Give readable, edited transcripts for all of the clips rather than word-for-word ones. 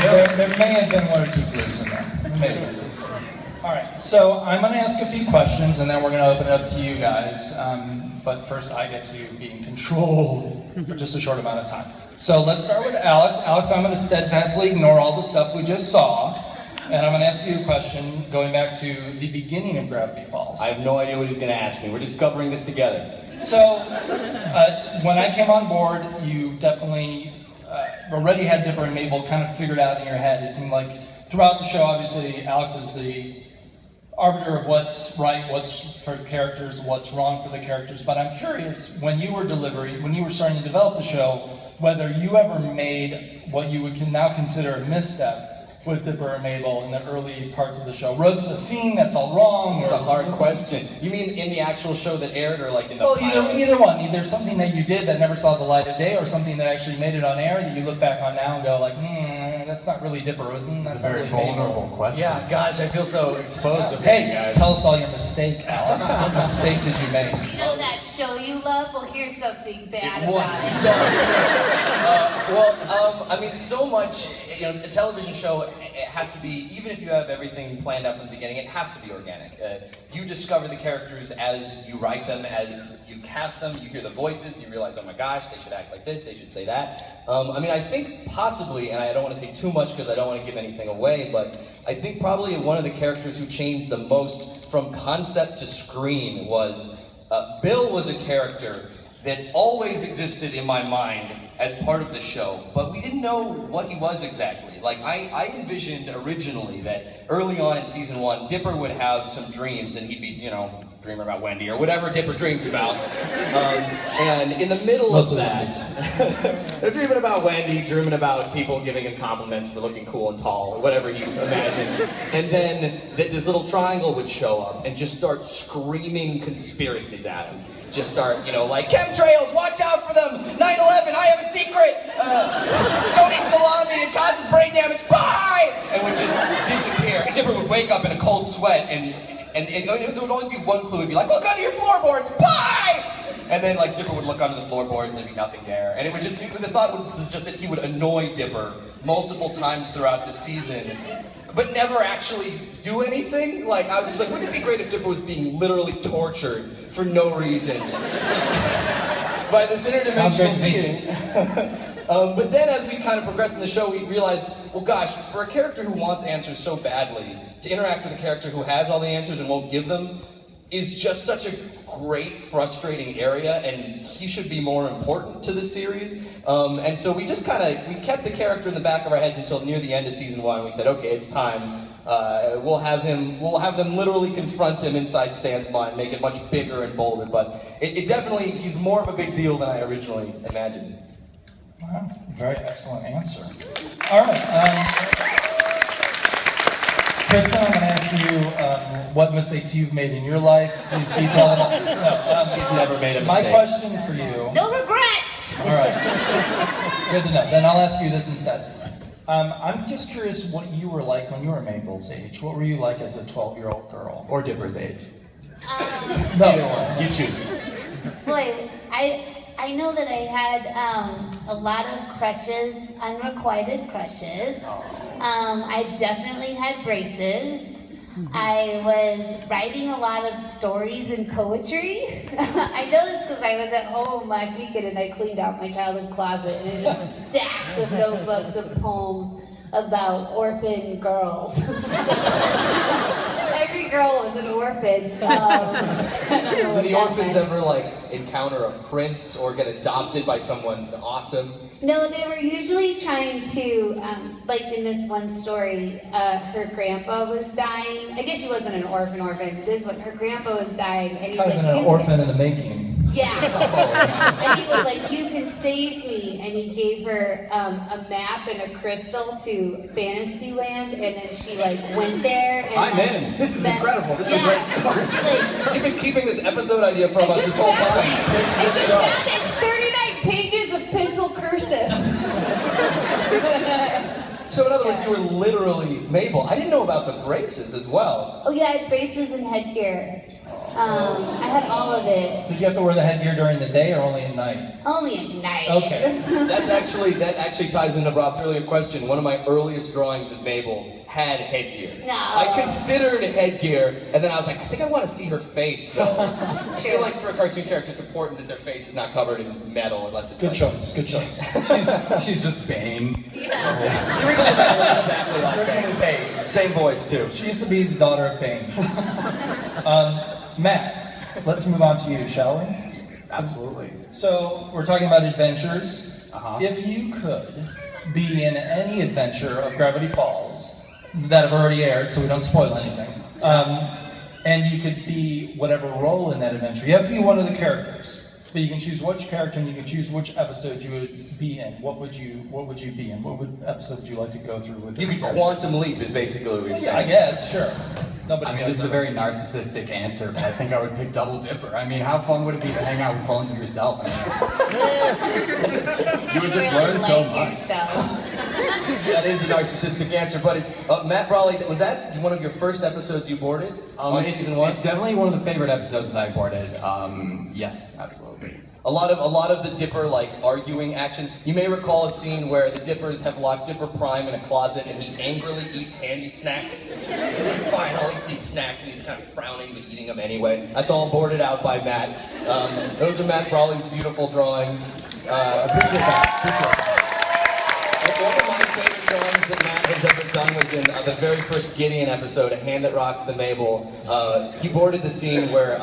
There may have been one or two clues in there. Maybe. All right, so I'm going to ask a few questions, and then we're going to open it up to you guys. But first, I get to be in control for just a short amount of time. So let's start with Alex. Alex, I'm going to steadfastly ignore all the stuff we just saw, and I'm going to ask you a question going back to the beginning of Gravity Falls. I have no idea what he's going to ask me. We're discovering this together. So, when I came on board, you definitely already had Dipper and Mabel kind of figured out in your head. It seemed like throughout the show, obviously, Alex is the arbiter of what's right, what's for characters, what's wrong for the characters. But I'm curious, when you were starting to develop the show, whether you ever made what you would now consider a misstep with Dipper and Mabel in the early parts of the show. Wrote a scene that felt wrong. That's a hard question. You mean in the actual show that aired, or like in the pilot? Either one. Either something that you did that never saw the light of day, or something that actually made it on air that you look back on now and go like, that's not really Dipper. That's a very really vulnerable question. Yeah, gosh, I feel so exposed to Hey, tell us all your mistake, Alex. What mistake did you make? You know that show you love? Well, here's something bad about it. I mean, so much, a television show, it has to be, even if you have everything planned out from the beginning, it has to be organic. You discover the characters as you write them, as you cast them, you hear the voices, you realize, oh my gosh, they should act like this, they should say that. I think possibly, and I don't want to say too much because I don't want to give anything away, but I think probably one of the characters who changed the most from concept to screen was, Bill was a character that always existed in my mind as part of the show, but we didn't know what he was exactly. Like, I envisioned originally that early on in season 1, Dipper would have some dreams, and he'd be, dreaming about Wendy, or whatever Dipper dreams about. And in the middle of that, they're dreaming about Wendy, dreaming about people giving him compliments for looking cool and tall, or whatever he imagined. And then this little triangle would show up and just start screaming conspiracies at him. Just start, like, chemtrails, watch out for them! 9/11, I have a secret! Don't eat salami, it causes brain damage, bye! And would just disappear. And Dipper would wake up in a cold sweat, and there would always be one clue. It'd be like, look under your floorboards, bye! And then, like, Dipper would look under the floorboards, and there'd be nothing there. And it would the thought was just that he would annoy Dipper multiple times throughout the season, but never actually do anything. Like, I was just like, wouldn't it be great if Dipper was being literally tortured for no reason by this interdimensional being? But then as we kind of progressed in the show, we realized, well gosh, for a character who wants answers so badly, to interact with a character who has all the answers and won't give them is just such a great, frustrating area, and he should be more important to the series. And so we just we kept the character in the back of our heads until near the end of season 1. We said, okay, it's time. We'll have them literally confront him inside Stan's mind, make it much bigger and bolder. But it definitely, he's more of a big deal than I originally imagined. Wow, very excellent answer. All right. Kristen, I'm going to ask you what mistakes you've made in your life. Please detail them. No, she's never made a mistake. My question for you. No regrets! All right. Good to know. Then I'll ask you this instead. I'm just curious what you were like when you were Mabel's age. What were you like as a 12-year-old girl? Or Dipper's age. Neither one. You choose. Boy, I know that I had a lot of crushes, unrequited crushes. I definitely had braces. I was writing a lot of stories and poetry. I know this because I was at home last weekend and I cleaned out my childhood closet and it's just stacks of notebooks of poems about orphan girls. Every girl was an orphan. Do the orphans ever encounter a prince or get adopted by someone awesome? No, they were usually trying to, like in this one story, her grandpa was dying. I guess she wasn't an orphan. This one, her grandpa was dying, and he was kind of an orphan in the making. Yeah. And he was like, you can save me. And he gave her a map and a crystal to Fantasyland, and then she went there. And, I'm in. This is incredible. This is a great story. You've been keeping this episode idea from us this whole time. I just found it. 39 pages of pencil cursive. So in other words, you were literally Mabel. I didn't know about the braces as well. Oh yeah, I had braces and headgear. I had all of it. Did you have to wear the headgear during the day or only at night? Only at night. Okay. That actually ties into Rob's earlier question. One of my earliest drawings of Mabel had headgear. No. I considered headgear, and then I was like, I think I want to see her face, though. I feel like for a cartoon character, it's important that their face is not covered in metal, unless it's Good like... choice, good choice. She's just Bane. Yeah. The original Bane looked exactly She's like originally Bane. Bane. Same voice, too. She used to be the daughter of Bane. Matt, let's move on to you, shall we? Absolutely. So, we're talking about adventures. Uh-huh. If you could be in any adventure of Gravity Falls that have already aired, so we don't spoil anything, and you could be whatever role in that adventure. You have to be one of the characters, but you can choose which character and you can choose which episode you would be in. What would you be in? What episode would you like to go through with? You this could character? quantum leap is basically what we're saying. Yeah, I guess, sure. Nobody I mean, does this is a that. very narcissistic answer, but I think I would pick Double Dipper. I mean, how fun would it be to hang out with clones of yourself? I mean, you would just learn so much. That is a narcissistic answer, but it's Matt Brawley. Was that one of your first episodes you boarded on season 1? It's definitely one of the favorite episodes that I boarded. Yes, absolutely. A lot of the Dipper like arguing action. You may recall a scene where the Dippers have locked Dipper Prime in a closet and he angrily eats handy snacks. He's like, fine, I'll eat these snacks, and he's kind of frowning but eating them anyway. That's all boarded out by Matt. Those are Matt Brawley's beautiful drawings. Appreciate that. One of my favorite drawings that Matt has ever done was in the very first Gideon episode, A Hand That Rocks the Mabel. He boarded the scene where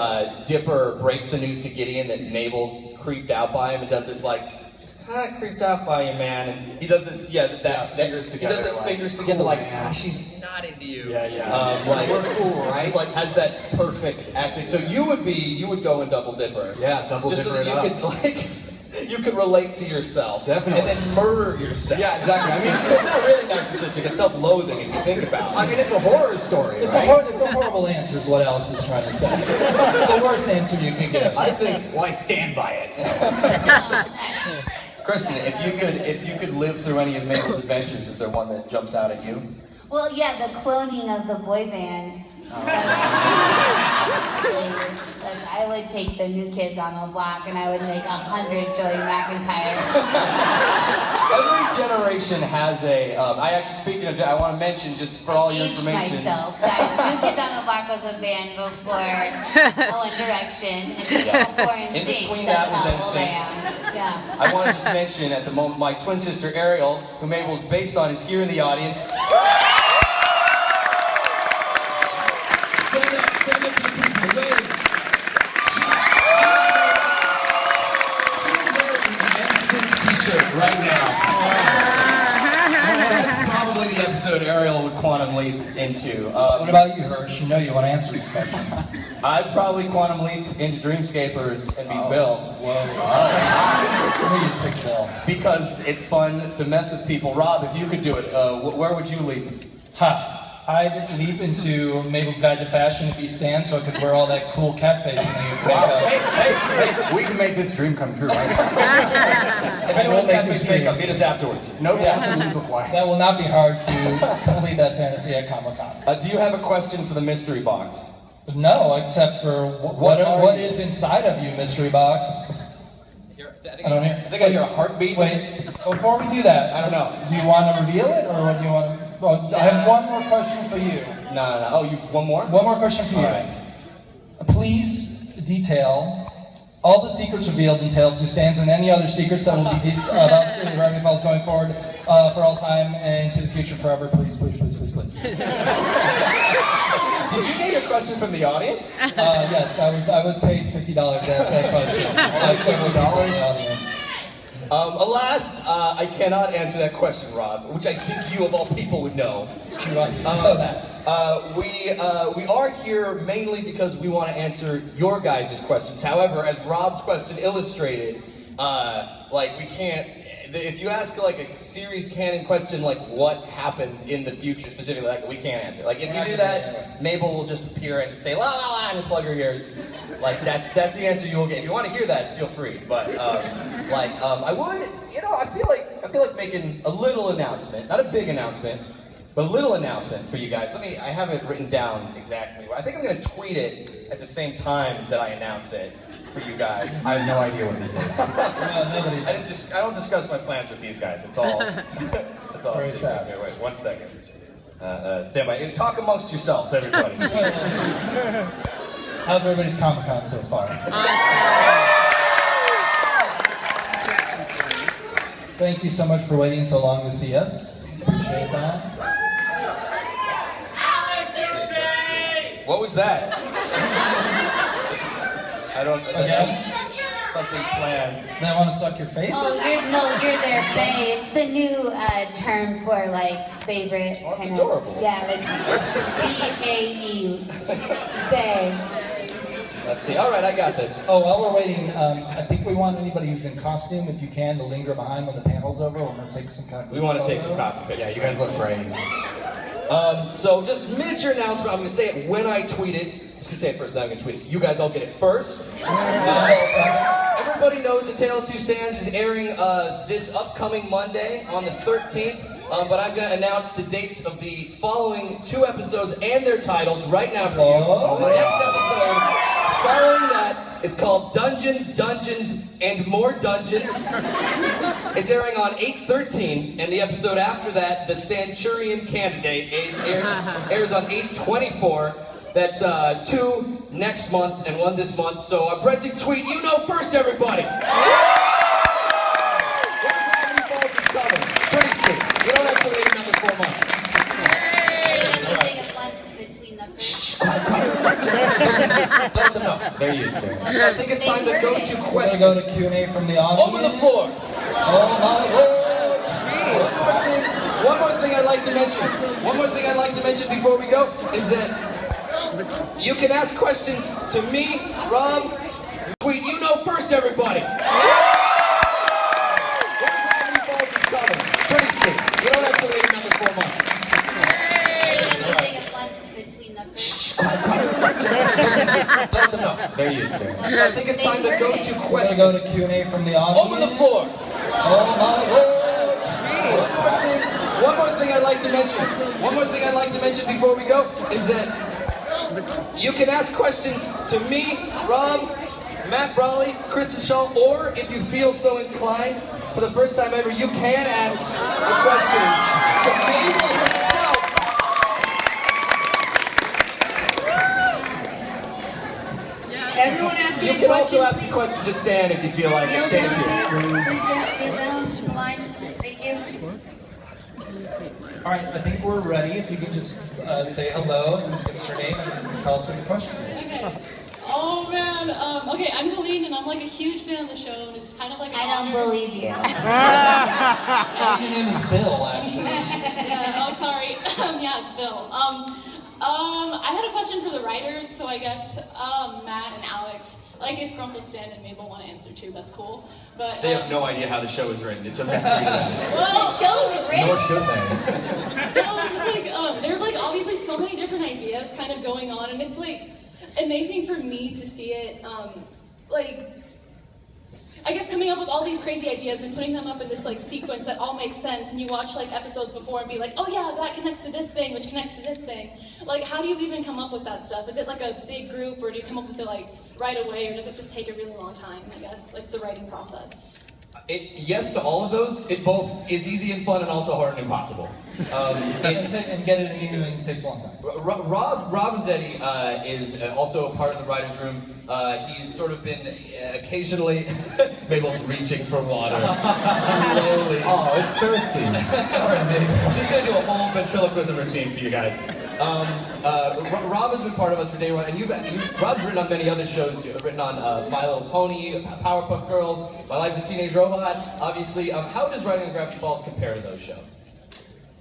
Dipper breaks the news to Gideon that Mabel's creeped out by him and does this like, just kind of creeped out by you, man. And he does this, fingers together. He does this like, fingers cool, together like, man. she's not into you. Yeah. Like, We're cool, right? Just like has that perfect acting. So you would go in Double Dipper. Yeah, Double just Dipper so it that you up. could like. You could relate to yourself. Definitely. And then murder yourself. Yeah, exactly. I mean, so it's not really narcissistic, it's self-loathing if you think about it. I mean, it's a horror story, It's right? it's a horrible answer, is what Alex is trying to say. It's the worst answer you could give. I think, Well, I stand by it. So. Kristen, if you could live through any of Mabel's adventures, is there one that jumps out at you? Well, yeah, the cloning of the boy band. I would take the New Kids on the Block and I would make 100 Joey McIntyre. Every generation has a. I actually, speaking of, I want to mention just for all your Aged information. myself, guys. New Kids on the Block was a band before One Direction, and before In NSYNC. between That's that was how old I NSYNC. am. Yeah. I want to just mention at the moment, my twin sister Ariel, who Mabel's based on, is here in the audience. Stand up, you people, wave. She's wearing the NSYNC t-shirt right now. That's probably the episode Ariel would quantum leap into. What about you, Hirsch? You know you want to answer this question. I'd probably quantum leap into Dreamscapers and be Bill. Whoa. I knew you'd pick Bill. Because it's fun to mess with people. Rob, if you could do it, where would you leap? Ha! I'd leap into Mabel's Guide to Fashion at East Stand so I could wear all that cool cat facing that you Wow. make Hey, we can make this dream come true, right? If anyone's got this makeup, meet us afterwards. No quantum leap required. That will not be hard to complete that fantasy at Comic-Con. Do you have a question for the mystery box? No, except for what is inside of you, mystery box? I don't hear. I think I hear a heartbeat. Wait, before we do that, I don't know. Do you want to reveal it, or what do you want to? Well, I have one more question for you. No. Oh, you one more? One more question for you. All right. Please detail all the secrets revealed in Tale of Two Stands and any other secrets that will be about Gravity Falls going forward for all time and into the future forever. Please. Did you get a question from the audience? Yes, I was paid $50 to ask that question. That's $50 from the audience. Alas, I cannot answer that question, Rob, which I think you of all people would know. It's true, I know that. We are here mainly because we want to answer your guys' questions. However, as Rob's question illustrated, we can't. If you ask like a series canon question, like what happens in the future specifically, like we can't answer. Like if you do that, Mabel will just appear and just say la la la and plug her ears. Like that's the answer you will get. If you want to hear that, feel free. But I would, I feel like making a little announcement, not a big announcement, but a little announcement for you guys. I have it written down exactly. I think I'm gonna tweet it at the same time that I announce it for you guys. I have no idea what this is. Nobody. I don't discuss my plans with these guys. It's all. It's all. Very sad. Okay, wait 1 second. Stand by. Talk amongst yourselves, everybody. How's everybody's Comic-Con so far? Thank you so much for waiting so long to see us. Appreciate that. What was that? I don't. Again? Something planned. They want to suck your face? Oh, you're their fae. It's the new term for like favorite. Oh, it's kind adorable. Of, yeah, like B-A-E. Fae. Let's see. All right, I got this. Oh, while we're waiting, I think we want anybody who's in costume, if you can, to linger behind when the panel's over. We're going to take some kind of. We want to take some costume pictures. Yeah, you guys look great. So just miniature announcement. I'm going to say it when I tweet it. I'm just going to say it first, then I'm going to tweet it. So you guys all get it first. Everybody knows A Tale of Two Stands is airing this upcoming Monday on the 13th. But I'm going to announce the dates of the following 2 episodes and their titles right now for you. The next episode following that is called Dungeons, Dungeons, and More Dungeons. It's airing on 8/13, and the episode after that, The Stanchurian Candidate, airs on 8/24. That's 2 next month and 1 this month. So I'm pressing tweet. You know first, everybody. Gravity Falls is coming. Pretty soon. You don't have to wait another 4 months. Shh, quiet. Let them know. They're used to it. So I think it's time to go to We're going to questions. go to Q&A from the audience. Open the floors. Oh my word! One more thing I'd like to mention. One more thing I'd like to mention before we go is that you can ask questions to me, Rob, tweet. You know first, everybody. Gravity Falls is coming. Pretty soon. You don't have to wait another 4 months. Shh, quiet. Let them know. They're used to it. So I think it's time to go to We're going to questions. go to Q&A from the audience. Open the floors. Oh my word! One more thing I'd like to mention. One more thing I'd like to mention before we go is that you can ask questions to me, Rob, Matt Brawley, Kristen Shaw, or if you feel so inclined, for the first time ever, you can ask a question to Mabel herself. Everyone asking You a can also question, ask a question. Just stand if you feel like it. Kneel Stand down, too. please. Just kneel down in the line. Thank you. All right, I think we're ready. If you could just say hello and give us your name and tell us what your question is. Okay. Oh man. Okay, I'm Colleen, and I'm like a huge fan of the show, and it's kind of like an I don't honor. believe you. Your name is Bill, actually. Yeah, oh, sorry. Yeah, it's Bill. I had a question for the writers, so I guess Matt and Alex. Like, if Stan and Mabel want to answer too, that's cool. But They have no idea how the show is written. It's a mystery to them. well, The show's Nor rich. should they. no, it's just like there's like obviously so many different ideas kind of going on, and it's like amazing for me to see it. Like, I guess coming up with all these crazy ideas and putting them up in this like sequence that all makes sense, and you watch like episodes before and be like, oh yeah, that connects to this thing, which connects to this thing. Like, how do you even come up with that stuff? Is it like a big group, or do you come up with it like right away, or does it just take a really long time? I guess like the writing process. Yes to all of those. It both is easy and fun and also hard and impossible. And get it in anything takes a long time. Rob Robinzetti is also a part of the writer's room. He's sort of been occasionally, Mabel's reaching for water, slowly. Oh, it's thirsty. Sorry, Mabel. She's going to do a whole ventriloquism routine for you guys. Rob has been part of us for day one, and Rob's written on many other shows. You've written on My Little Pony, Powerpuff Girls, My Life as a Teenage Robot, obviously. How does writing on Gravity Falls compare to those shows?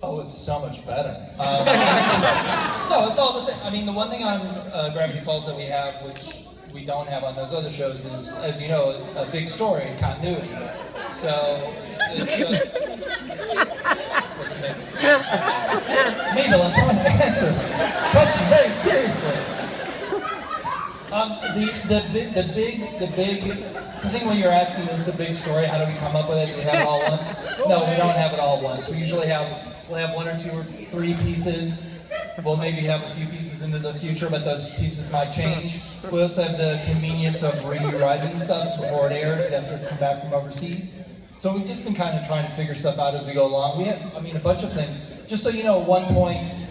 Oh, it's so much better. No, it's all the same. I mean, the one thing on Gravity Falls that we have, which we don't have on those other shows, is, as you know, a big story, continuity. So it's just. What's Mabel? Mabel, I'm trying to answer the question very seriously. The thing when you're asking is the big story. How do we come up with it? Do we have it all once? No, we don't have it all once. We usually we'll have 1 or 2 or 3 pieces we'll maybe have a few pieces into the future, but those pieces might change. We also have the convenience of rewriting stuff before it airs after it's come back from overseas. So we've just been kind of trying to figure stuff out as we go along. We have, I mean, a bunch of things. Just so you know, at one point,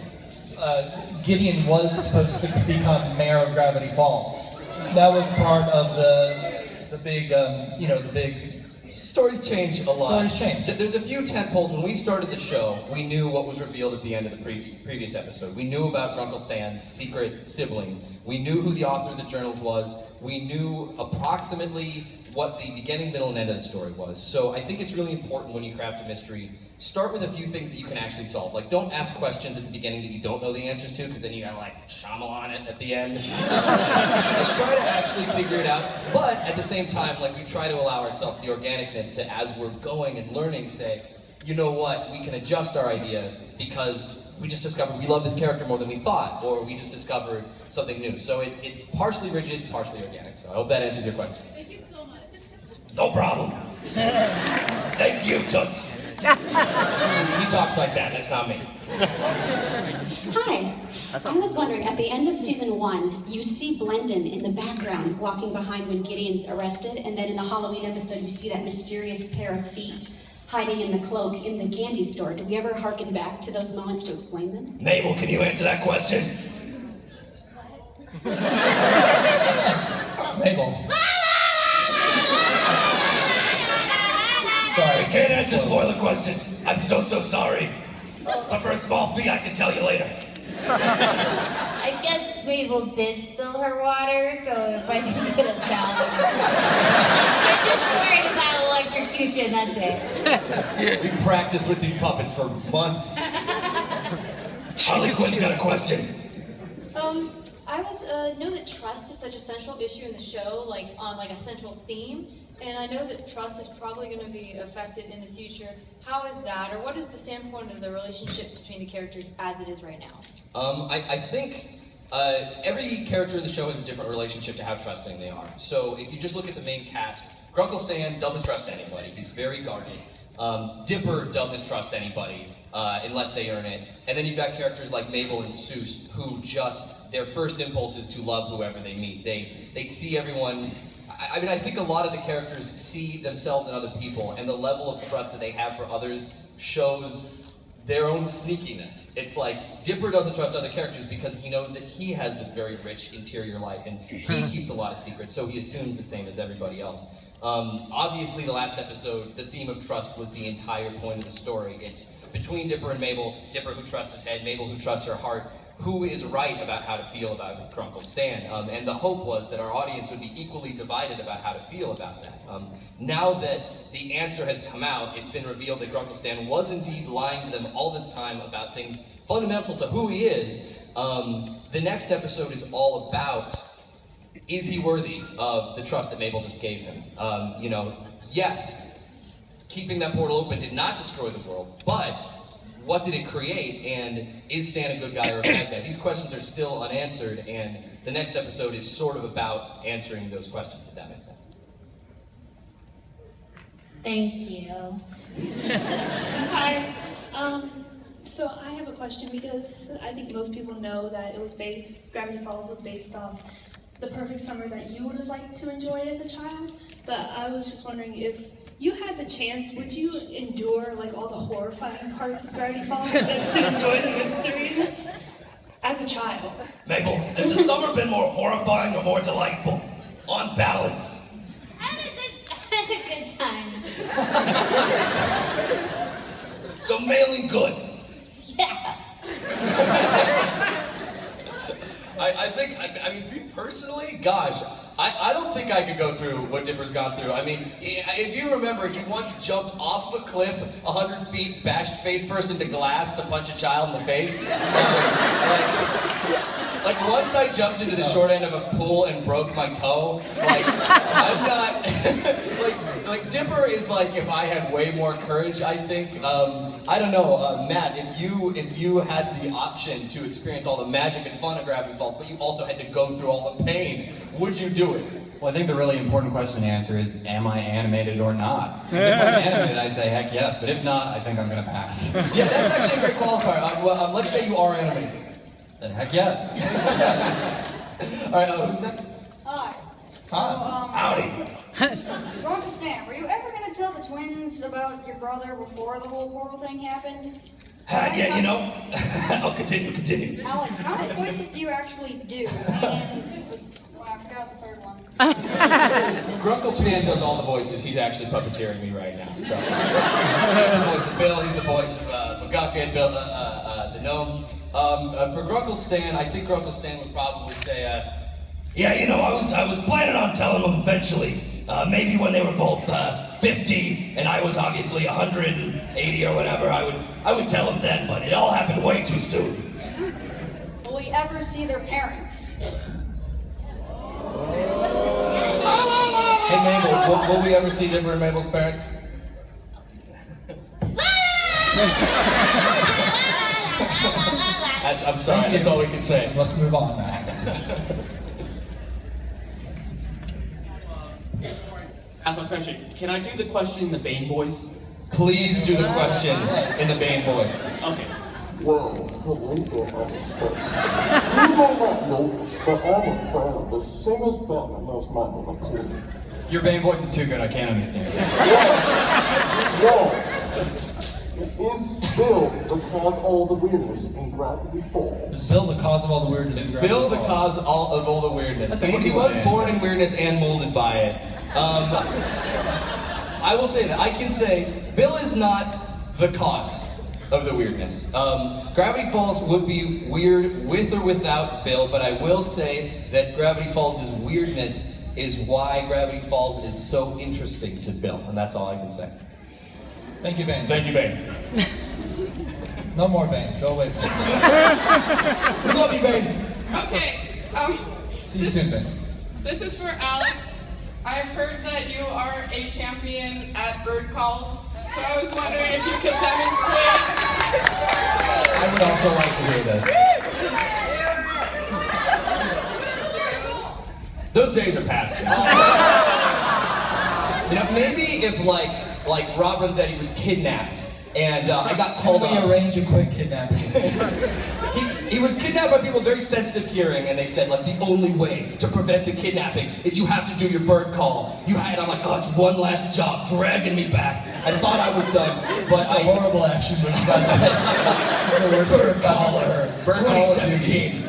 Gideon was supposed to become mayor of Gravity Falls. That was part of the big, the big. Stories change a lot. Stories change. There's a few tentpoles. When we started the show, we knew what was revealed at the end of the previous episode. We knew about Grunkle Stan's secret sibling. We knew who the author of the journals was. We knew approximately what the beginning, middle, and end of the story was. So I think it's really important when you craft a mystery, start with a few things that you can actually solve. Like, don't ask questions at the beginning that you don't know the answers to, because then you gotta like Shyamalan it at the end. Like, try to actually figure it out, but at the same time, like, we try to allow ourselves the organicness to, as we're going and learning, say, you know what, we can adjust our idea because we just discovered we love this character more than we thought, or we just discovered something new. So it's partially rigid, partially organic. So I hope that answers your question. Thank you so much. No problem. Thank you, Toots. He talks like that, that's not me. Hi. I was wondering, at the end of season 1, you see Blendon in the background walking behind when Gideon's arrested, and then in the Halloween episode you see that mysterious pair of feet hiding in the cloak in the candy store. Did we ever harken back to those moments to explain them? Mabel, can you answer that question? Mabel. Sorry. I can't answer spoiler questions. I'm so sorry. But for a small fee, I can tell you later. I guess Mabel did spill her water, so if I can get a towel. I'm just worried about electrocution, that's it. We've practiced with these puppets for months. Harley Quinn's got a question. I know that trust is such a central issue in the show, like on like a central theme, and I know that trust is probably going to be affected in the future. How is that, or what is the standpoint of the relationships between the characters as it is right now? I think every character in the show has a different relationship to how trusting they are. So if you just look at the main cast, Grunkle Stan doesn't trust anybody. He's very guarded. Dipper doesn't trust anybody unless they earn it. And then you've got characters like Mabel and Seuss who just, their first impulse is to love whoever they meet. They see everyone. I mean, I think a lot of the characters see themselves in other people, and the level of trust that they have for others shows their own sneakiness. It's like, Dipper doesn't trust other characters because he knows that he has this very rich interior life, and he keeps a lot of secrets, so he assumes the same as everybody else. Obviously, the last episode, the theme of trust was the entire point of the story. It's between Dipper and Mabel, Dipper who trusts his head, Mabel who trusts her heart, who is right about how to feel about Grunkle Stan. And the hope was that our audience would be equally divided about how to feel about that. Now that the answer has come out, it's been revealed that Grunkle Stan was indeed lying to them all this time about things fundamental to who he is. The next episode is all about, is he worthy of the trust that Mabel just gave him? Yes, keeping that portal open did not destroy the world, but what did it create, and is Stan a good guy or a bad guy? These questions are still unanswered, and the next episode is sort of about answering those questions, if that makes sense. Thank you. Hi. So I have a question, because I think most people know that Gravity Falls was based off the perfect summer that you would have liked to enjoy as a child. But I was just wondering, if you had the chance, would you endure like all the horrifying parts of Gravity Falls just to enjoy the mystery as a child? Mabel, has the summer been more horrifying or more delightful? On balance. I had a good time. So mailing good. Yeah. I mean, me personally, gosh, I don't think I could go through what Dipper's gone through. I mean, if you remember, he once jumped off a cliff 100 feet, bashed face first into glass to punch a child in the face. Like once I jumped into the short end of a pool and broke my toe, like, I'm not, like Dipper is like if I had way more courage, I think. I don't know, Matt, if you had the option to experience all the magic and fun of Gravity Falls, but you also had to go through all the pain, would you do it? Well, I think the really important question to answer is, am I animated or not? 'Cause if I'm animated, I'd say heck yes, but if not, I think I'm gonna pass. Yeah, that's actually a great qualifier. Let's say you are animated. Then heck yes. All right, who's next? Hi. Howdy. Grunkle Stan, were you ever going to tell the twins about your brother before the whole portal thing happened? Yeah, you know, I'll continue. Alex, how many voices do you actually do? And, well, I forgot the third one. Grunkle Stan does all the voices. He's actually puppeteering me right now. So he's the voice of Bill. He's the voice of McGucket, Bill, the gnomes. For Grunkle Stan, I think Grunkle Stan would probably say, yeah, you know, I was planning on telling them eventually. Maybe when they were both 50 and I was obviously 180 or whatever, I would tell them then, but it all happened way too soon. Will we ever see their parents? Hey Mabel, will we ever see Dipper and Mabel's parents? I'm sorry, that's all we can say. Let's move on now. Ask my question. Can I do the question in the Bane voice? Please do the question in the Bane voice. Okay. Well, hello there, Alex Hirsch. You may not notice, but I'm a fan of the singers Batman knows my name. Your Bane voice is too good, I can't understand it. No. Is Bill the cause of all the weirdness in Gravity Falls? Is Bill the cause of all the weirdness? Is Bill the cause of all the weirdness? That's I mean, an he easy was one to born answer. in weirdness and molded by it. I will say that. I can say Bill is not the cause of the weirdness. Gravity Falls would be weird with or without Bill, but I will say that Gravity Falls' weirdness is why Gravity Falls is so interesting to Bill, and that's all I can say. Thank you, Bane. Thank you, Bane. No more Bane. Go away, Bane. We love you, Bane. Okay. See you soon, Bane. This is for Alex. I've heard that you are a champion at bird calls, so I was wondering if you could demonstrate. I would also like to hear this. Those days are past. You know, maybe if like Rob Ronzetti was kidnapped and I got called Can up. we arrange a quick kidnapping? He was kidnapped by people with very sensitive hearing, and they said, like, the only way to prevent the kidnapping is you have to do your bird call. And I'm like, oh, it's one last job, dragging me back. I thought I was done, but That's a horrible action movie, by the way. It's the worst Bird Caller, Bird Caller 2017.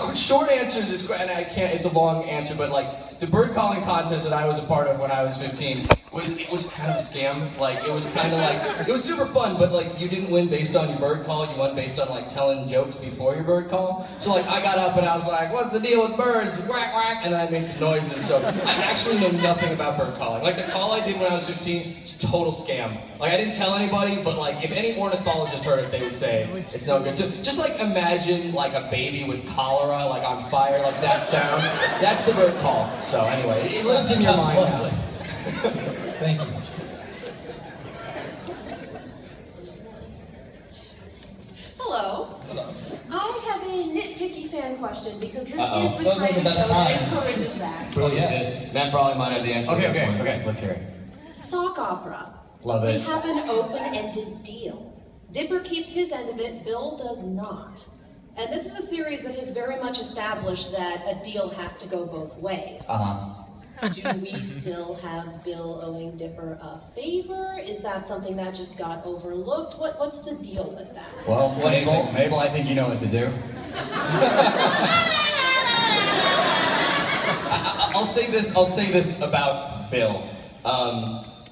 The short answer to this, and I can't, it's a long answer, but like, the bird calling contest that I was a part of when I was 15 was kind of a scam. Like, it was kind of like, it was super fun, but like, you didn't win based on your bird call, you won based on like telling jokes before your bird call. So like, I got up and I was like, what's the deal with birds? Quack, quack, and then I made some noises. So I actually know nothing about bird calling. Like, the call I did when I was 15, it's a total scam. Like, I didn't tell anybody, but like, if any ornithologist heard it, they would say, it's no good. So just like, imagine like a baby with cholera, like on fire, like that sound. That's the bird call. So anyway, it lives in your mind now. Thank you. Hello. Hello. I have a nitpicky fan question because this Uh-oh. is the Those are kind the of best show that times. encourages that. Oh, yes. Matt probably might have the answer to this one. Okay, let's hear it. Sock opera. Love We it. have an open-ended deal. Dipper keeps his end of it, Bill does not. And this is a series that has very much established that a deal has to go both ways. Do we still have Bill owing Dipper a favor? Is that something that just got overlooked? What's the deal with that? Well, Mabel, I think you know what to do. I'll say this about Bill.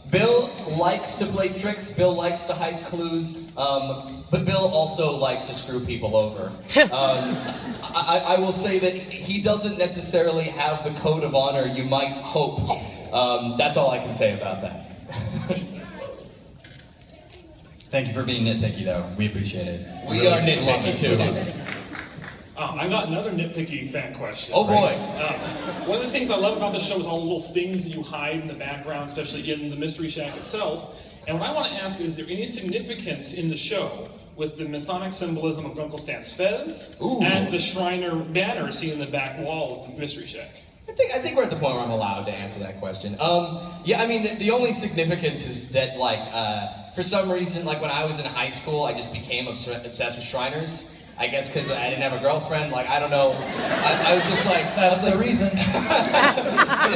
Bill likes to play tricks, Bill likes to hide clues, but Bill also likes to screw people over. I will say that he doesn't necessarily have the code of honor you might hope. That's all I can say about that. Thank you for being nitpicky, though. We appreciate it. We are nitpicky, too. I got another nitpicky fan question. Oh boy. One of the things I love about the show is all the little things that you hide in the background, especially in the Mystery Shack itself. And what I want to ask is there any significance in the show with the Masonic symbolism of Grunkle Stan's fez and the Shriner banner seen in the back wall of the Mystery Shack? I think we're at the point where I'm allowed to answer that question. Yeah, I mean, the only significance is that, like, for some reason, like, when I was in high school, I just became obsessed with Shriners. I guess because I didn't have a girlfriend, like, I don't know. I was just like... That's the reason. I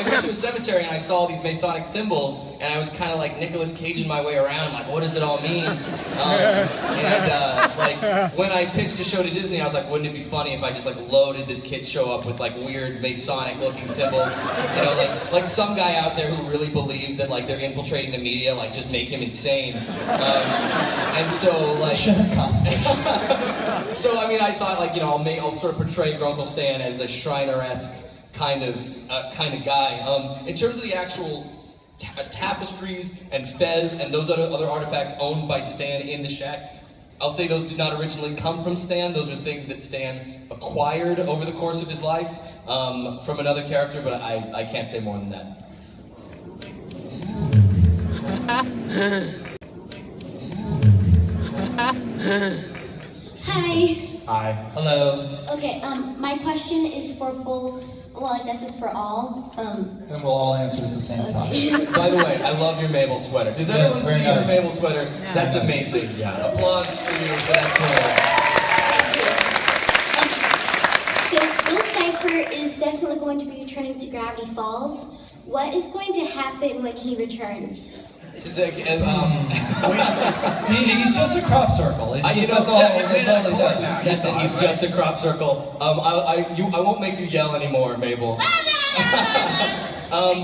went to a cemetery and I saw these Masonic symbols, and I was kind of like Nicolas Caging my way around, like, what does it all mean? Like, when I pitched a show to Disney, I was like, wouldn't it be funny if I just, like, loaded this kid's show up with, like, weird Masonic-looking symbols? You know, like some guy out there who really believes that, like, they're infiltrating the media, like, just make him insane. And so, like... So, I mean, I thought, like, you know, I'll sort of portray Grunkle Stan as a Shriner-esque kind of guy. In terms of the actual tapestries and fez and those other artifacts owned by Stan in the shack, I'll say those did not originally come from Stan. Those are things that Stan acquired over the course of his life from another character, but I can't say more than that. Hi. Hi. Hello. Okay, my question is for both, well, I guess it's for all. And we'll all answer at the same time. By the way, I love your Mabel sweater. Does everyone see your Mabel sweater? Yeah. That's amazing. Yeah. Applause for you for that So, Bill Cipher is definitely going to be returning to Gravity Falls. What is going to happen when he returns? He's just a crop circle. That's all he does. Listen, he's just a crop circle. I won't make you yell anymore, Mabel.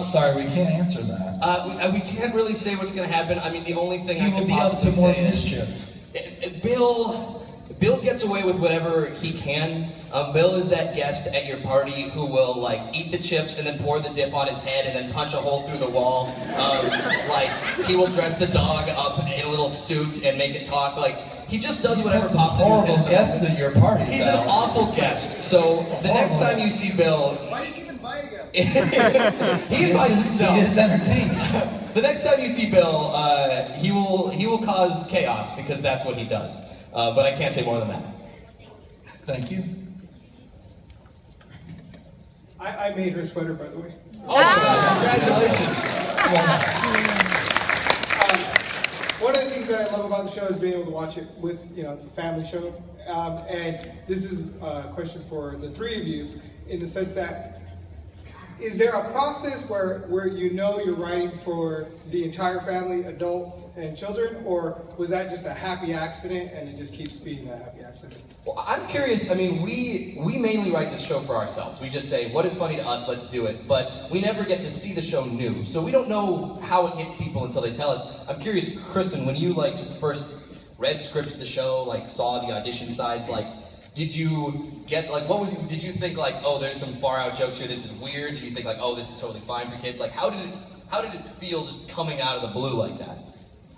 Sorry, we can't answer that. We can't really say what's going to happen. I mean, the only thing He I will can be up possibly to more say mischief. is Bill gets away with whatever he can. Bill is that guest at your party who will, like, eat the chips and then pour the dip on his head and then punch a hole through the wall. Like, he will dress the dog up in a little suit and make it talk. Like, he just does whatever pops in his head. Horrible guests at your party. He's an awful guest. So the next time you see Bill, Why did you invite him? he invites himself. He is entertaining. The next time you see Bill, he will cause chaos because that's what he does. But I can't say more than that. Thank you. I made her sweater, by the way. Oh, congratulations. One of the things that I love about the show is being able to watch it with, it's a family show. And this is a question for the three of you, in the sense that, is there a process where you're writing for the entire family, adults and children, or was that just a happy accident and it just keeps being a happy accident? Well, I'm curious. I mean, we mainly write this show for ourselves. We just say, what is funny to us, let's do it. But we never get to see the show new. So we don't know how it hits people until they tell us. I'm curious, Kristen, when you, like, just first read scripts of the show, like, saw the audition sides, like, did you get, like, did you think, like, oh, there's some far out jokes here, this is weird? Did you think, like, oh, this is totally fine for kids? Like, how did it feel just coming out of the blue like that?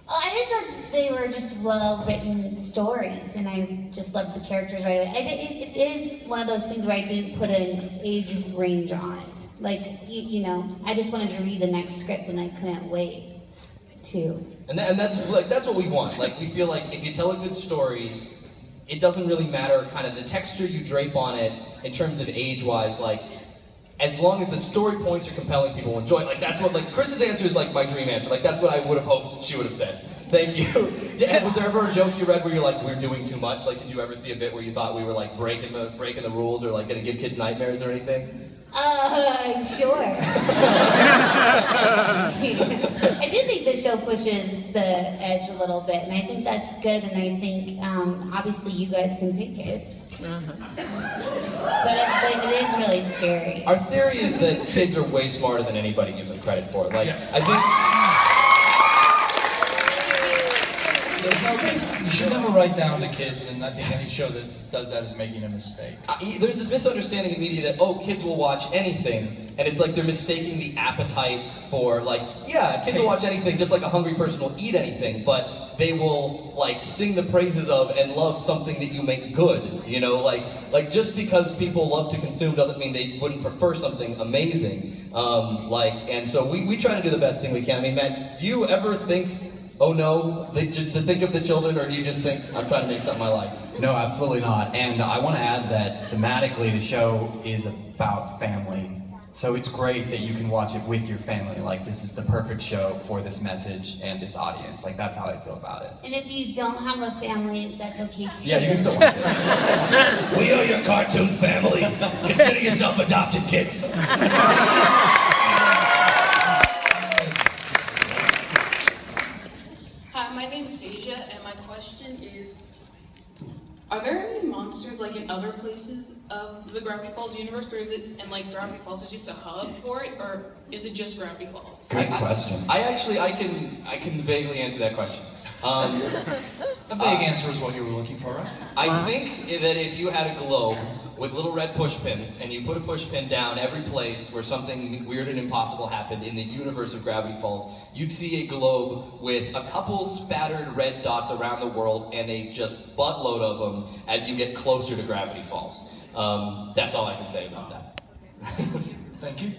I just thought they were just well-written stories, and I just loved the characters right away. It is one of those things where I didn't put an age range on it. Like, I just wanted to read the next script, and I couldn't wait to. And that's what we want. Like, we feel like if you tell a good story, it doesn't really matter kind of the texture you drape on it in terms of age-wise, like, as long as the story points are compelling, people will enjoy it. Like, that's what, like, Kristen's answer is, like, my dream answer. Like, that's what I would have hoped she would have said. Thank you. Was there ever a joke you read where you're like, we're doing too much? Like, did you ever see a bit where you thought we were, like, breaking the rules or, like, gonna give kids nightmares or anything? Sure. I do think the show pushes the edge a little bit, and I think that's good, and I think, obviously, you guys can take it. But it is really scary. Our theory is that kids are way smarter than anybody gives them credit for. Like, yes. I think you should never write down the kids, and I think any show that does that is making a mistake. There's this misunderstanding in media that, oh, kids will watch anything, and it's like they're mistaking the appetite for, like, yeah, kids will watch anything just like a hungry person will eat anything, but they will, like, sing the praises of and love something that you make good, like just because people love to consume doesn't mean they wouldn't prefer something amazing, and so we try to do the best thing we can. I mean, Matt, do you ever think, oh no, to think of the children, or do you just think, I'm trying to make something I like? No, absolutely not. And I want to add that thematically the show is about family. So it's great that you can watch it with your family. Like, this is the perfect show for this message and this audience. Like, that's how I feel about it. And if you don't have a family, that's okay too. Yeah, you can still watch it. We are your cartoon family. Consider yourself adopted kids. Hi, my name's Asia, and my question is, are there any monsters like in other places of the Gravity Falls universe, or is it, and like Gravity Falls is just a hub for it, or is it just Gravity Falls? Good question. I can vaguely answer that question. A vague answer is what you were looking for, right? I think that if you had a globe with little red push pins, and you put a push pin down every place where something weird and impossible happened in the universe of Gravity Falls, you'd see a globe with a couple spattered red dots around the world and a just buttload of them as you get closer to Gravity Falls. That's all I can say about that. Thank you.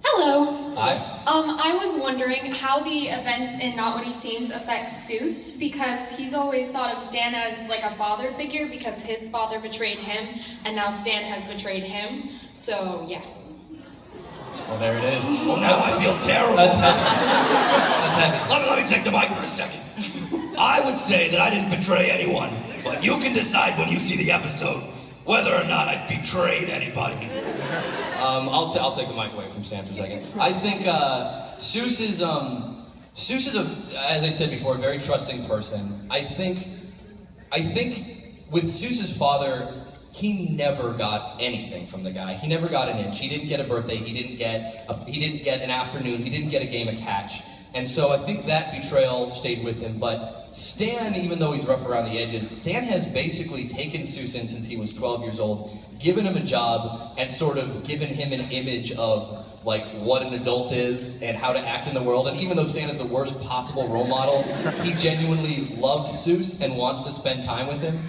Hello. Hi. I was wondering how the events in Not What He Seems affect Seuss, because he's always thought of Stan as like a father figure because his father betrayed him, and now Stan has betrayed him. So, yeah. Well, there it is. Well, now I feel terrible. That's heavy. Let me take the mic for a second. I would say that I didn't betray anyone, but you can decide when you see the episode whether or not I betrayed anybody. I'll take the mic away from Stan for a second. I think Seuss is as I said before, a very trusting person. I think with Seuss's father, he never got anything from the guy. He never got an inch. He didn't get a birthday. He didn't get an afternoon. He didn't get a game of catch. And so I think that betrayal stayed with him. But Stan, even though he's rough around the edges, Stan has basically taken Seuss in since he was 12 years old, given him a job, and sort of given him an image of like what an adult is and how to act in the world. And even though Stan is the worst possible role model, he genuinely loves Seuss and wants to spend time with him.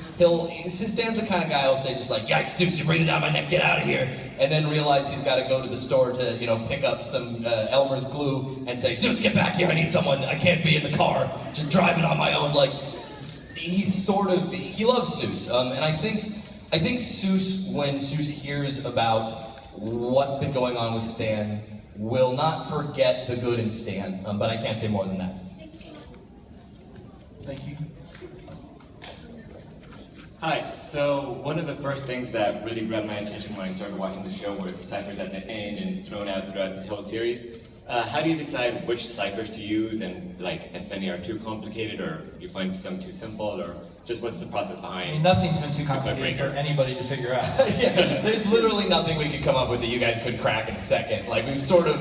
Stan's the kind of guy who'll say just like, "Yikes, Seuss, you're breathing down my neck, get out of here," and then realize he's got to go to the store to, pick up some Elmer's glue and say, "Seuss, get back here, I need someone, I can't be in the car, just driving on my own." Like, he loves Seuss. And I think Seuss, when Seuss hears about what's been going on with Stan, will not forget the good in Stan, but I can't say more than that. Thank you. Hi, so one of the first things that really grabbed my attention when I started watching the show were the ciphers at the end and thrown out throughout the whole series. How do you decide which ciphers to use, and like if any are too complicated, or you find some too simple, or just what's the process behind? Nothing's been too complicated for anybody to figure out. Yeah, there's literally nothing we could come up with that you guys couldn't crack in a second. Like, we've sort of,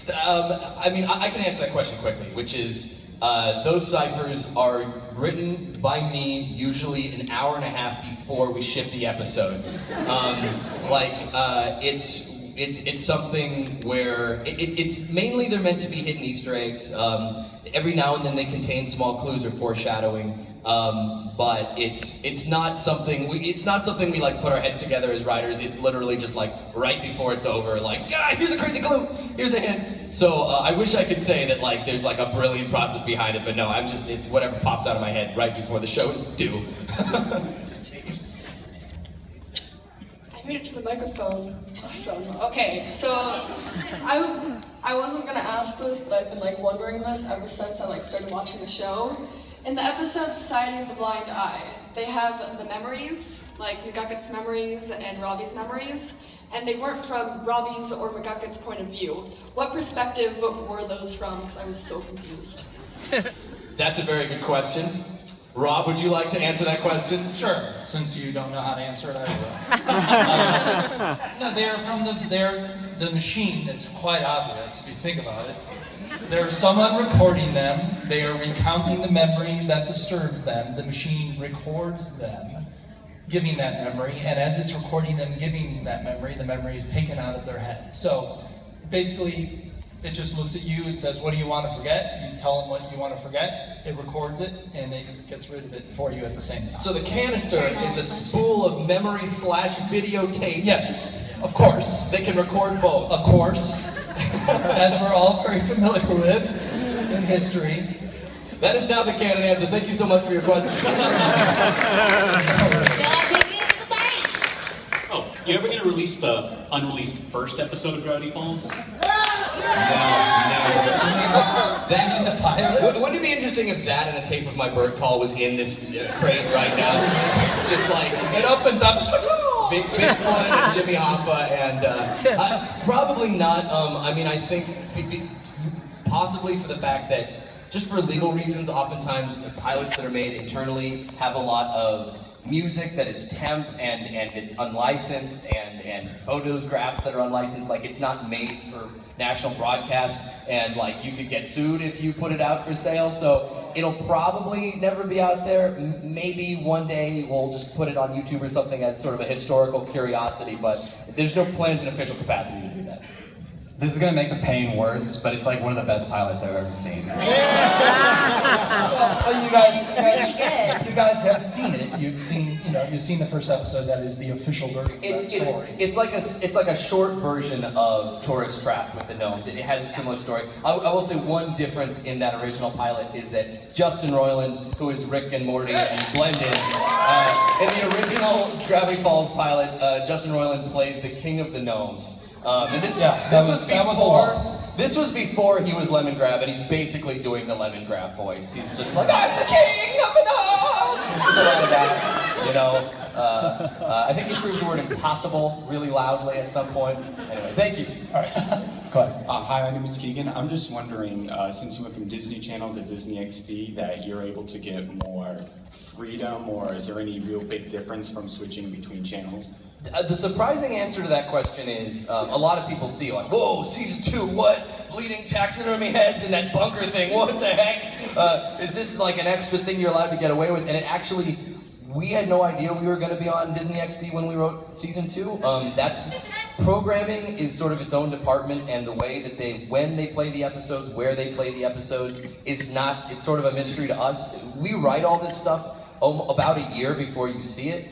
I can answer that question quickly, which is, those ciphers are written by me usually an hour and a half before we ship the episode. It's something where it's mainly they're meant to be hidden Easter eggs. Every now and then they contain small clues or foreshadowing. But it's not something we like put our heads together as writers. It's literally just like right before it's over, like, here's a crazy clue, here's a hint. So I wish I could say that like there's like a brilliant process behind it, but no, it's whatever pops out of my head right before the show is due. I made it to the microphone. Awesome. Okay, so I wasn't gonna ask this, but I've been like wondering this ever since I like started watching the show. In the episode Society of the Blind Eye, they have the memories, like McGucket's memories and Robbie's memories, and they weren't from Robbie's or McGucket's point of view. What perspective were those from? Because I was so confused. That's a very good question. Rob, would you like to answer that question? Sure, since you don't know how to answer it, I will. No, they're the machine. It's quite obvious if you think about it. There's someone recording them. They are recounting the memory that disturbs them. The machine records them, giving that memory, and as it's recording them giving that memory, the memory is taken out of their head. So basically, it just looks at you and says, "What do you want to forget?" You tell them what you want to forget. It records it, and it gets rid of it for you at the same time. So the canister is a spool of memory / videotape. Yes, of course. They can record both. Of course. As we're all very familiar with in history. That is now the canon answer. Thank you so much for your question. Oh, you ever gonna release the unreleased first episode of Gravity Falls? No. Then in the pilot? Wouldn't it be interesting if that and a tape of my bird call was in this crate right now? It's just like, it opens up, Big Bigfoot and Jimmy Hoffa, and probably not. I mean, I think possibly for the fact that, just for legal reasons, oftentimes pilots that are made internally have a lot of music that is temp and it's unlicensed and photographs that are unlicensed. Like, it's not made for national broadcast, and like you could get sued if you put it out for sale. So it'll probably never be out there. Maybe one day we'll just put it on YouTube or something as sort of a historical curiosity, but there's no plans in official capacity to do that. This is gonna make the pain worse, but it's like one of the best pilots I've ever seen. Well, you guys have seen it. You've seen the first episode. That is the official version of that story. It's like a short version of Tourist Trap with the gnomes. It has a similar story. I will say one difference in that original pilot is that Justin Roiland, who is Rick and Morty and Blended, in the original Gravity Falls pilot, Justin Roiland plays the king of the gnomes. And this was before he was Lemongrab, and he's basically doing the Lemongrab voice. He's just like, I'm the king of the gnomes! So like that, you know. I think he screams the word impossible really loudly at some point. Anyway, thank you. All right, go ahead. Hi, my name is Keegan. I'm just wondering, since you went from Disney Channel to Disney XD, that you're able to get more freedom, or is there any real big difference from switching between channels? The surprising answer to that question is, a lot of people see like, whoa, season 2, what? Bleeding taxidermy heads and that bunker thing, what the heck? Is this like an extra thing you're allowed to get away with? And it actually, we had no idea we were going to be on Disney XD when we wrote season 2. That's, programming is sort of its own department, and the way that when they play the episodes, where they play the episodes, is not, it's sort of a mystery to us. We write all this stuff about a year before you see it.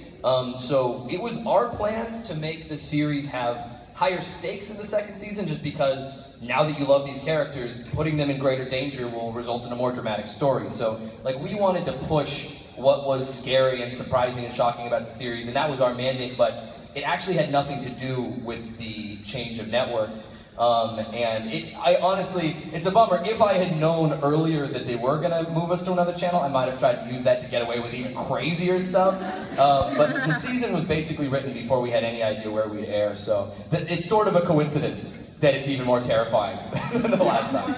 So it was our plan to make the series have higher stakes in the second season, just because now that you love these characters, putting them in greater danger will result in a more dramatic story. So like, we wanted to push what was scary and surprising and shocking about the series, and that was our mandate, but it actually had nothing to do with the change of networks. I honestly, it's a bummer. If I had known earlier that they were going to move us to another channel, I might have tried to use that to get away with even crazier stuff. But the season was basically written before we had any idea where we'd air, so it's sort of a coincidence that it's even more terrifying than the last time.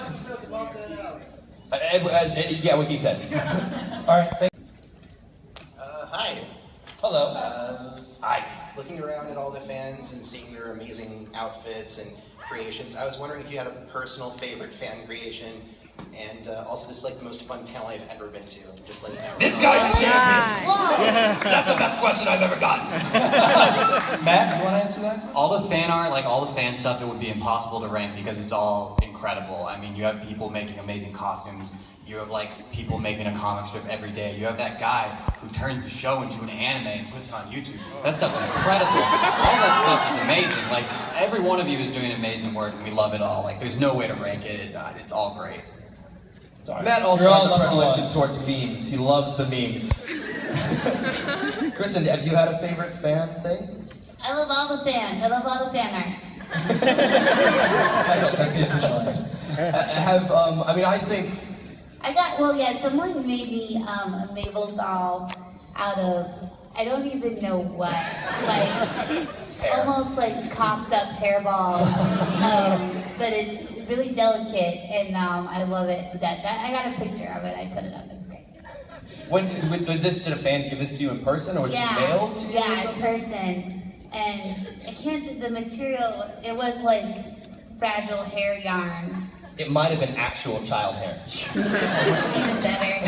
Yeah, what he said. All right, thank you. Hi. Hello. Hi. Looking around at all the fans and seeing their amazing outfits and creations, I was wondering if you had a personal favorite fan creation, and also this is like the most fun panel I've ever been to. Just letting you know. This guy's a champion! That's the best question I've ever gotten. Matt, you want to answer that? All the fan art, like all the fan stuff, it would be impossible to rank because it's all incredible. I mean, you have people making amazing costumes. You have like people making a comic strip every day. You have that guy who turns the show into an anime and puts it on YouTube. That stuff's incredible. All that stuff is amazing. Like, every one of you is doing amazing work, and we love it all. Like, there's no way to rank it. It's all great. Sorry. Matt also has a predilection towards memes. He loves the memes. Kristen, have you had a favorite fan thing? I love all the fans. I love all the fan art. That's the official answer. I think... someone made me a Mabel doll out of, I don't even know what, like, almost like cocked up hairball, but it's really delicate, and I love it to death. I got a picture of it, I put it up, it's great. Did a fan give this to you in person, or was it mailed to you? Yeah, in person, and I can't, the material, it was like fragile hair yarn. It might have been actual child hair. Even better.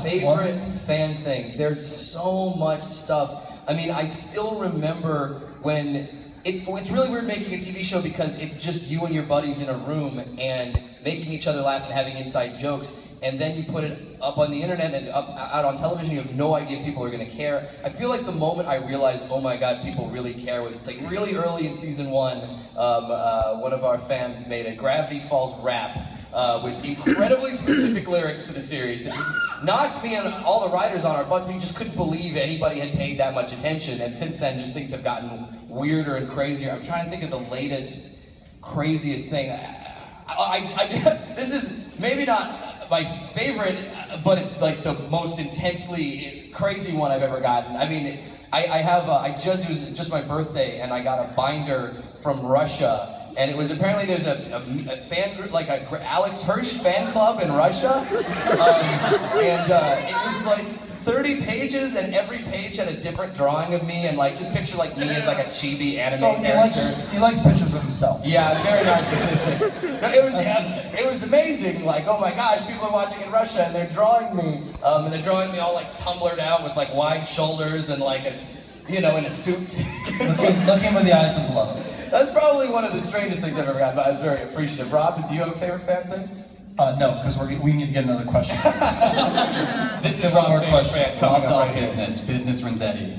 Favorite fan thing. There's so much stuff. I mean, I still remember when it's really weird making a TV show because it's just you and your buddies in a room and making each other laugh and having inside jokes, and then you put it up on the internet and out on television, you have no idea if people are going to care. I feel like the moment I realized, oh my god, people really care, was it's like really early in season 1, one of our fans made a Gravity Falls rap with incredibly specific lyrics to the series that knocked me and all the writers on our butts. We just couldn't believe anybody had paid that much attention, and since then just things have gotten weirder and crazier. I'm trying to think of the latest, craziest thing. This is maybe not my favorite, but it's like the most intensely crazy one I've ever gotten. I mean, it was just my birthday, and I got a binder from Russia. And it was apparently there's a fan group, like a Alex Hirsch fan club in Russia. It was like 30 pages, and every page had a different drawing of me, and like just picture like me as like a chibi anime character. He likes pictures of himself. Yeah, very narcissistic. No, it was amazing. Like, oh my gosh, people are watching in Russia and they're drawing me, and they're drawing me all like tumblered out with like wide shoulders and like in a suit. looking with the eyes of love. That's probably one of the strangest things I've ever gotten, but I was very appreciative. Rob, do you have a favorite fan thing? No, because we need to get another question. This is Rob's favorite fan. Rob's all business. Business Renzetti.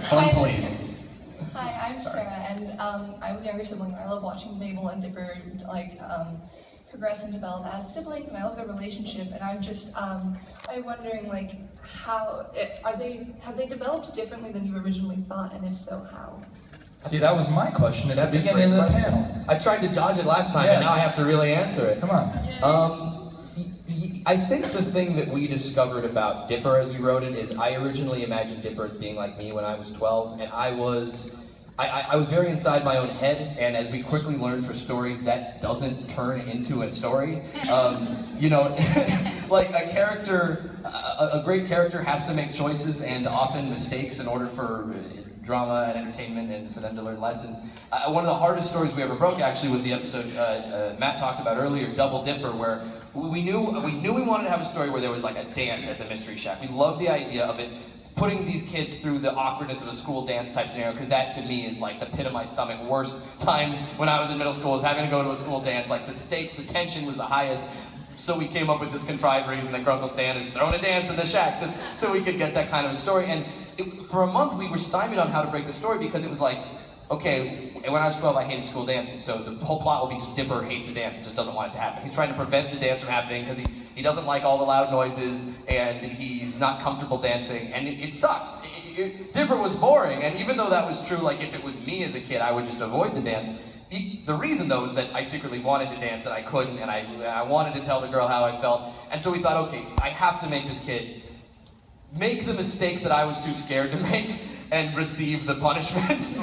Phone, please. Hi, I'm Sarah, and I'm a younger sibling. I love watching Mabel and Dipper progress and develop as siblings, and I love their relationship. And I'm wondering have they developed differently than you originally thought, and if so, how? See, that was my question at the beginning of the panel. I tried to dodge it last time, and now I have to really answer it. Come on. I think the thing that we discovered about Dipper as we wrote it is I originally imagined Dipper as being like me when I was 12, and I was very inside my own head, and as we quickly learned for stories, that doesn't turn into a story. Like a great character has to make choices and often mistakes in order for drama and entertainment and for them to learn lessons. One of the hardest stories we ever broke actually was the episode Matt talked about earlier, Double Dipper, where we knew we wanted to have a story where there was like a dance at the Mystery Shack. We loved the idea of it, putting these kids through the awkwardness of a school dance type scenario, because that to me is like the pit of my stomach. Worst times when I was in middle school was having to go to a school dance. Like the stakes, the tension was the highest. So we came up with this contrived reason that Grunkle Stan is throwing a dance in the shack just so we could get that kind of a story. And for a month we were stymied on how to break the story because it was like, okay, when I was 12 I hated school dances, so the whole plot will be just Dipper hates the dance, just doesn't want it to happen. He's trying to prevent the dance from happening because he doesn't like all the loud noises and he's not comfortable dancing, and it sucked. Dipper was boring, and even though that was true, like if it was me as a kid I would just avoid the dance. The reason though is that I secretly wanted to dance and I couldn't, and I wanted to tell the girl how I felt, and so we thought, okay, I have to make this kid make the mistakes that I was too scared to make and receive the punishment,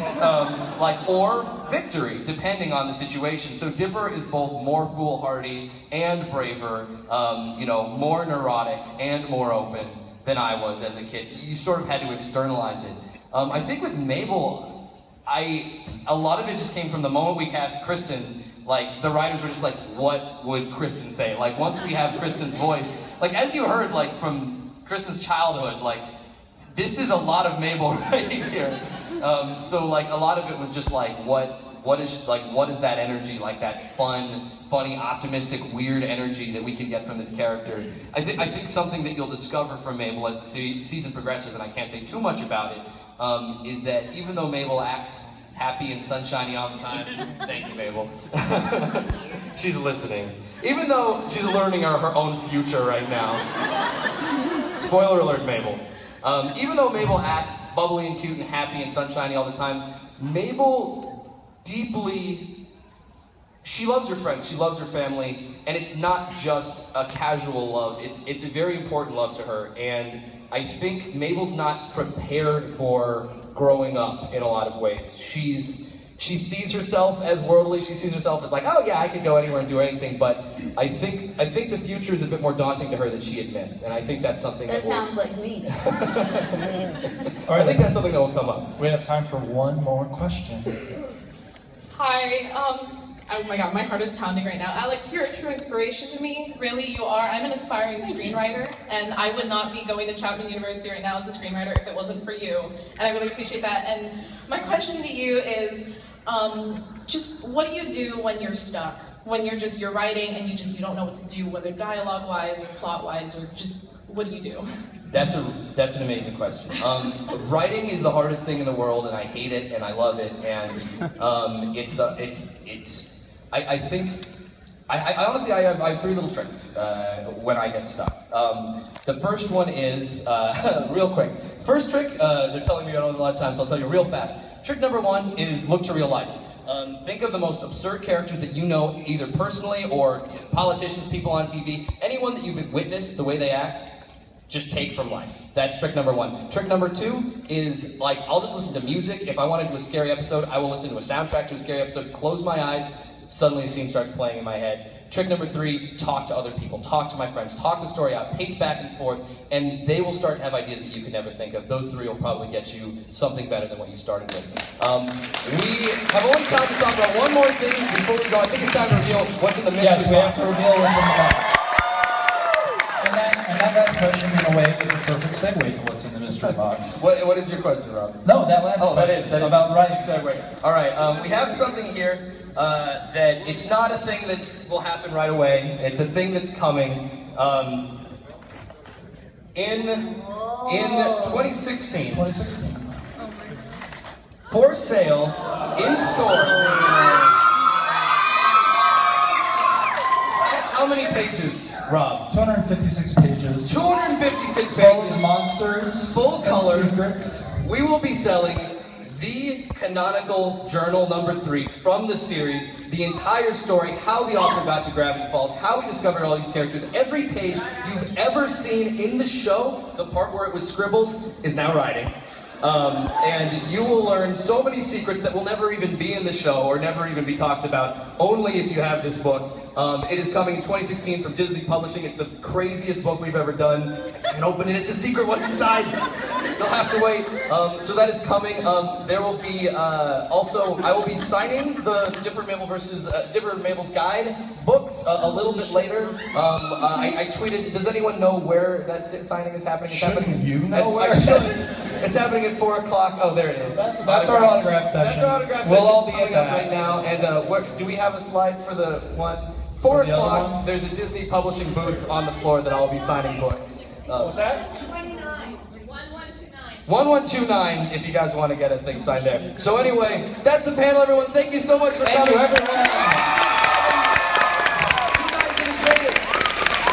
or victory, depending on the situation. So Dipper is both more foolhardy and braver, more neurotic and more open than I was as a kid. You sort of had to externalize it. I think with Mabel, a lot of it just came from the moment we cast Kristen. Like, the writers were just like, what would Kristen say? Like, once we have Kristen's voice, like, as you heard, like, from Kristen's childhood, like, this is a lot of Mabel right here. So, like, a lot of it was just like, what is that energy, like that fun, funny, optimistic, weird energy that we can get from this character? I think something that you'll discover from Mabel as the season progresses, and I can't say too much about it, is that even though Mabel acts happy and sunshiny all the time, thank you, Mabel. She's listening. Even though she's learning her own future right now. Spoiler alert, Mabel. Even though Mabel acts bubbly and cute and happy and sunshiny all the time, Mabel deeply, she loves her friends, she loves her family, and it's not just a casual love, it's a very important love to her, and I think Mabel's not prepared for growing up in a lot of ways. She sees herself as worldly, she sees herself as like, oh yeah, I could go anywhere and do anything, but I think the future is a bit more daunting to her than she admits, and I think that's something that sounds like me. I think that's something that will come up. We have time for one more question. Hi, oh my god, my heart is pounding right now. Alex, you're a true inspiration to me. Really, you are. I'm an aspiring screenwriter, and I would not be going to Chapman University right now as a screenwriter if it wasn't for you. And I really appreciate that. And my question to you is, Just what do you do when you're stuck? When you're writing and you don't know what to do, whether dialogue-wise or plot-wise, or just what do you do? That's an amazing question. Writing is the hardest thing in the world, and I hate it, and I love it, and I think I honestly I have three little tricks when I get stuck. The first one is real quick. First trick, they're telling me I don't have a lot of time, so I'll tell you real fast. Trick number one is look to real life. Think of the most absurd characters that you know, either personally or politicians, people on TV, anyone that you've witnessed the way they act. Just take from life. That's trick number one. Trick number two is, like, I'll just listen to music. If I want to do a scary episode, I will listen to a soundtrack to a scary episode, close my eyes, suddenly a scene starts playing in my head. Trick number three, talk to other people, talk to my friends, talk the story out, pace back and forth, and they will start to have ideas that you could never think of. Those three will probably get you something better than what you started with. We have only time to talk about one more thing before we go. I think it's time to reveal what's in the mystery box. Yes, we have to reveal what's in the box. And that last question, in a way, is a perfect segue to what's in the mystery box. What is your question, Rob? No, that last question. That is about writing. Segue. All right, we have something here that it's not a thing that will happen right away. It's a thing that's coming. In 2016. For sale in stores. How many pages, Rob? 256 pages. 256 pages. Full of monsters. Full color. Secrets. We will be selling the canonical journal number 3 from the series, the entire story, how the author got to Gravity Falls, how we discovered all these characters. Every page you've ever seen in the show, the part where it was scribbles, is now writing. And you will learn so many secrets that will never even be in the show or never even be talked about, only if you have this book. It is coming in 2016 from Disney Publishing. It's the craziest book we've ever done. I can open it, it's a secret, what's inside? You'll have to wait. So that is coming. There will be, also, I will be signing the Dipper Mabel versus Dipper Mabel's Guide books a little bit later. I tweeted, does anyone know where that signing is happening? Shouldn't you know where? I should. It's happening at 4 o'clock. Oh, there it is. That's our autograph session. That's our autograph session. We'll all be at that right now. And do we have a slide for the one? 4 o'clock, there's a Disney Publishing booth on the floor that I'll be signing books. What's that? 1129, if you guys want to get a thing signed there. So anyway, that's the panel, everyone. Thank you so much for coming. Thank you, everyone.